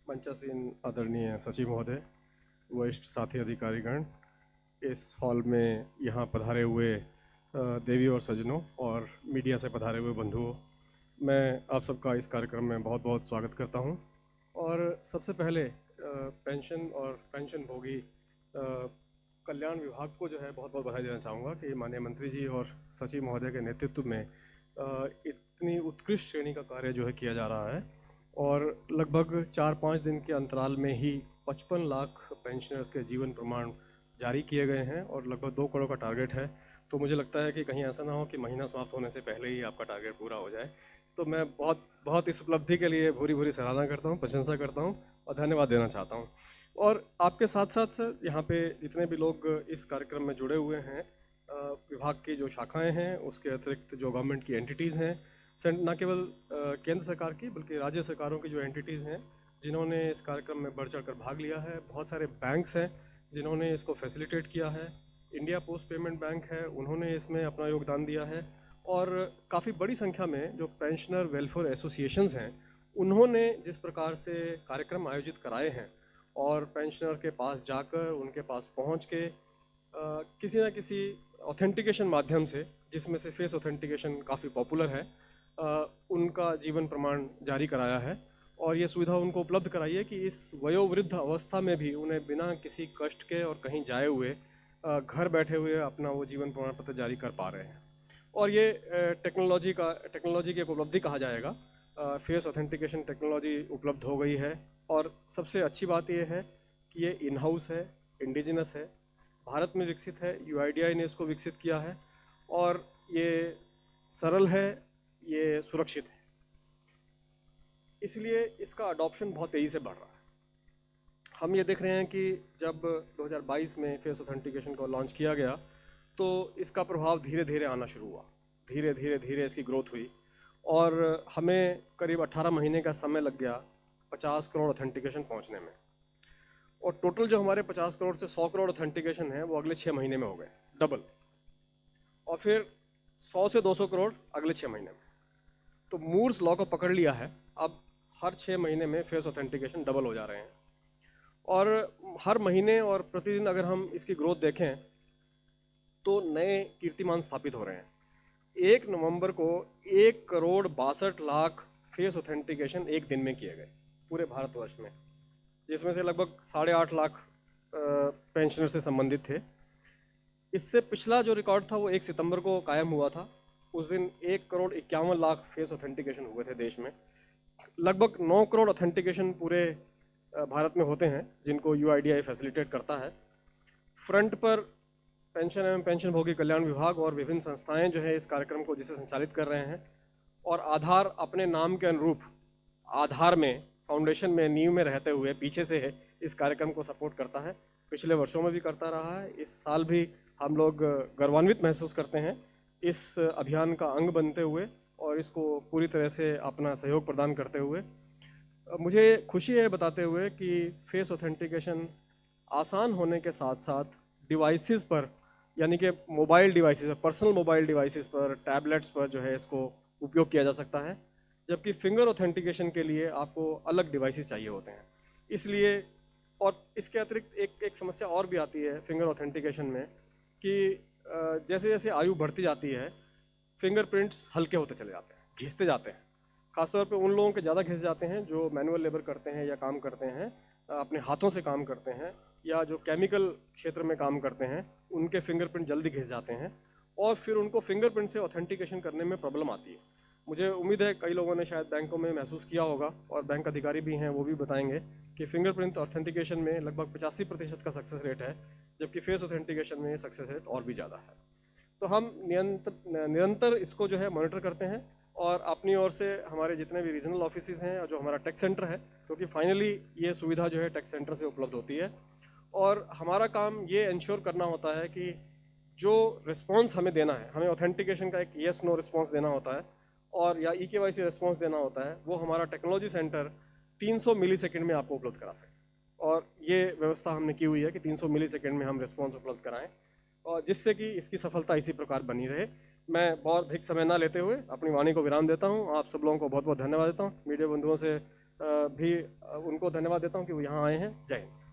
मंचासीन आदरणीय सचिव महोदय, वरिष्ठ साथी अधिकारीगण, इस हॉल में यहाँ पधारे हुए देवी और सज्जनों और मीडिया से पधारे हुए बंधुओं, मैं आप सबका इस कार्यक्रम में बहुत बहुत स्वागत करता हूँ। और सबसे पहले पेंशन और पेंशनभोगी कल्याण विभाग को जो है बहुत बहुत बधाई देना चाहूँगा कि माननीय मंत्री जी और सचिव महोदय के नेतृत्व में इतनी उत्कृष्ट श्रेणी का कार्य जो है किया जा रहा है और लगभग 4-5 दिन के अंतराल में ही 55 लाख पेंशनर्स के जीवन प्रमाण जारी किए गए हैं और लगभग 2 करोड़ का टारगेट है। तो मुझे लगता है कि कहीं ऐसा ना हो कि महीना समाप्त होने से पहले ही आपका टारगेट पूरा हो जाए। तो मैं बहुत इस उपलब्धि के लिए भूरी भूरी सराहना करता हूँ, प्रशंसा करता हूँ और धन्यवाद देना चाहता हूँ। और आपके साथ साथ सर, यहाँ पे जितने भी लोग इस कार्यक्रम में जुड़े हुए हैं, विभाग की जो शाखाएं हैं, उसके अतिरिक्त जो गवर्नमेंट की एंटिटीज़ हैं, न केवल केंद्र सरकार की बल्कि राज्य सरकारों की जो एंटिटीज़ हैं जिन्होंने इस कार्यक्रम में बढ़ चढ़कर भाग लिया है, बहुत सारे बैंक्स हैं जिन्होंने इसको फैसिलिटेट किया है, इंडिया पोस्ट पेमेंट बैंक है, उन्होंने इसमें अपना योगदान दिया है, और काफ़ी बड़ी संख्या में जो पेंशनर वेलफेयर एसोसिएशंस हैं उन्होंने जिस प्रकार से कार्यक्रम आयोजित कराए हैं और पेंशनर के पास जाकर उनके पास पहुंच के किसी न किसी ऑथेंटिकेशन माध्यम से, जिसमें से फेस ऑथेंटिकेशन काफ़ी पॉपुलर है, उनका जीवन प्रमाण जारी कराया है। और ये सुविधा उनको उपलब्ध कराई है कि इस वयोवृद्ध अवस्था में भी उन्हें बिना किसी कष्ट के और कहीं जाए हुए घर बैठे हुए अपना वो जीवन प्रमाण पत्र जारी कर पा रहे हैं। और ये टेक्नोलॉजी की एक उपलब्धि कहा जाएगा। फेस ऑथेंटिकेशन टेक्नोलॉजी उपलब्ध हो गई है और सबसे अच्छी बात ये है कि ये इन हाउस है, इंडिजिनस है, भारत में विकसित है, यूआईडीआई ने इसको विकसित किया है और ये सरल है, ये सुरक्षित है, इसलिए इसका अडॉप्शन बहुत तेज़ी से बढ़ रहा है। हम ये देख रहे हैं कि जब 2022 में फेस ऑथेंटिकेशन को लॉन्च किया गया तो इसका प्रभाव धीरे धीरे आना शुरू हुआ, धीरे धीरे इसकी ग्रोथ हुई और हमें करीब 18 महीने का समय लग गया 50 करोड़ ऑथेंटिकेशन पहुंचने में। और टोटल जो हमारे 50 करोड़ से 100 करोड़ ऑथेंटिकेशन है वो अगले 6 महीने में हो गए, डबल। और फिर 100 से 200 करोड़ अगले 6 महीने में। तो मूर्स लॉ को पकड़ लिया है, अब हर 6 महीने में फेस ऑथेंटिकेशन डबल हो जा रहे हैं। और हर महीने और प्रतिदिन अगर हम इसकी ग्रोथ देखें तो नए कीर्तिमान स्थापित हो रहे हैं। 1 नवंबर को 1,62,00,000 फेस ऑथेंटिकेशन एक दिन में किए गए पूरे भारतवर्ष में, जिसमें से लगभग 8.5 लाख पेंशनर से संबंधित थे। इससे पिछला जो रिकॉर्ड था वो 1 सितंबर को कायम हुआ था। उस दिन 1,51,00,000 फेस ऑथेंटिकेशन हुए थे देश में। लगभग 9 करोड़ ऑथेंटिकेशन पूरे भारत में होते हैं जिनको यूआईडीआई फैसिलिटेट करता है। फ्रंट पर पेंशन एवं पेंशनभोगी कल्याण विभाग और विभिन्न संस्थाएं जो है इस कार्यक्रम को जिसे संचालित कर रहे हैं, और आधार अपने नाम के अनुरूप आधार में फाउंडेशन में नींव में रहते हुए पीछे से है इस कार्यक्रम को सपोर्ट करता है। पिछले वर्षों में भी करता रहा है, इस साल भी हम लोग गर्वान्वित महसूस करते हैं इस अभियान का अंग बनते हुए और इसको पूरी तरह से अपना सहयोग प्रदान करते हुए। मुझे खुशी है बताते हुए कि फेस ऑथेंटिकेशन आसान होने के साथ साथ डिवाइसेस पर, यानी कि मोबाइल डिवाइसेस पर, पर्सनल मोबाइल डिवाइसेस पर, टैबलेट्स पर जो है इसको उपयोग किया जा सकता है, जबकि फिंगर ऑथेंटिकेशन के लिए आपको अलग डिवाइसेस चाहिए होते हैं। इसलिए, और इसके अतिरिक्त एक समस्या और भी आती है फिंगर ऑथेंटिकेशन में कि जैसे जैसे आयु बढ़ती जाती है फिंगरप्रिंट्स हल्के होते चले जाते हैं, घिसते जाते हैं। खासतौर पे उन लोगों के ज़्यादा घिस जाते हैं जो मैनुअल लेबर करते हैं या काम करते हैं, अपने हाथों से काम करते हैं, या जो केमिकल क्षेत्र में काम करते हैं, उनके फिंगरप्रिंट जल्दी घिस जाते हैं और फिर उनको फिंगरप्रिंट से ऑथेंटिकेशन करने में प्रॉब्लम आती है। मुझे उम्मीद है कई लोगों ने शायद बैंकों में महसूस किया होगा और बैंक अधिकारी भी हैं, वो भी बताएंगे कि फिंगरप्रिंट ऑथेंटिकेशन में लगभग 85% का सक्सेस रेट है, जबकि फेस ऑथेंटिकेशन में सक्सेस रेट और भी ज़्यादा है। तो हम निरंतर इसको जो है मॉनिटर करते हैं और अपनी ओर से हमारे जितने भी रीजनल ऑफिसेज हैं और जो हमारा टेक सेंटर है, क्योंकि फाइनली ये सुविधा जो है टेक सेंटर से उपलब्ध होती है, और हमारा काम ये इंश्योर करना होता है कि जो रिस्पांस हमें देना है, हमें ऑथेंटिकेशन का एक येस नो रिस्पांस देना होता है और या EKYC रिस्पांस देना होता है, वो हमारा टेक्नोलॉजी सेंटर 300 मिली सेकेंड में आपको उपलब्ध करा सके। और ये व्यवस्था हमने की हुई है कि 300 मिली सेकेंड में हम रिस्पांस उपलब्ध कराएं, और जिससे कि इसकी सफलता इसी प्रकार बनी रहे। मैं बहुत अधिक समय ना लेते हुए अपनी वाणी को विराम देता हूं। आप सब लोगों को बहुत बहुत धन्यवाद देता हूं। मीडिया बंधुओं से भी उनको धन्यवाद देता हूँ कि वो यहाँ आए हैं। जय हिंद।